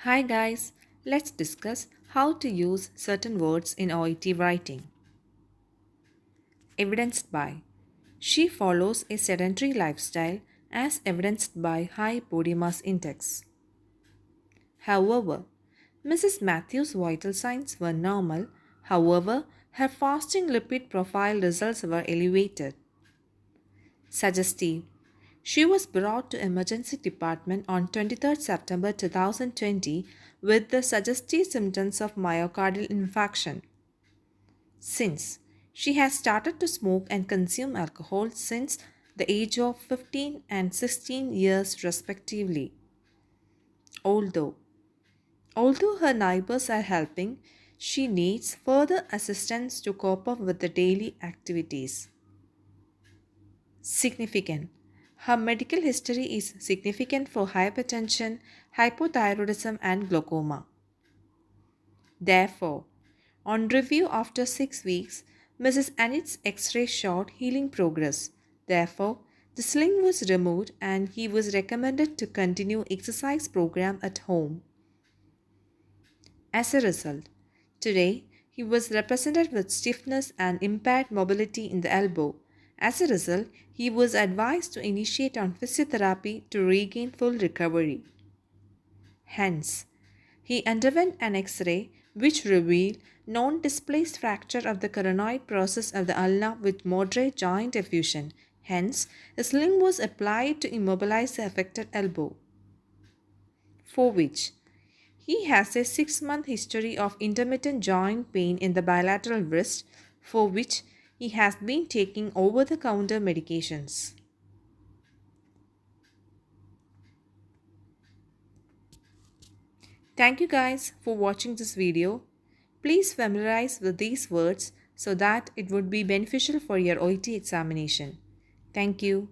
Hi guys, let's discuss how to use certain words in OET writing. Evidenced by she follows a sedentary lifestyle as evidenced by high body mass index. However, Mrs. Matthews' vital signs were normal. However, her fasting lipid profile results were elevated. Suggestive. She was brought to emergency department on 23rd September 2020 with the suggestive symptoms of myocardial infarction. Since she has started to smoke and consume alcohol since the age of 15 and 16 years respectively. Although although her neighbors are helping, she needs further assistance to cope up with the daily activities. Significant. Her medical history is significant for hypertension, hypothyroidism, and glaucoma. Therefore, on review after 6 weeks, Mrs. Annette's X-ray showed healing progress. Therefore, the sling was removed and he was recommended to continue exercise program at home. As a result, today he was represented with stiffness and impaired mobility in the elbow. As a result, he was advised to initiate on physiotherapy to regain full recovery. Hence, he underwent an X-ray which revealed non-displaced fracture of the coronoid process of the ulna with moderate joint effusion. Hence, a sling was applied to immobilize the affected elbow, for which he has a 6-month history of intermittent joint pain in the bilateral wrist, for which he has been taking over-the-counter medications. Thank you guys for watching this video. Please familiarize with these words so that it would be beneficial for your OET examination. Thank you.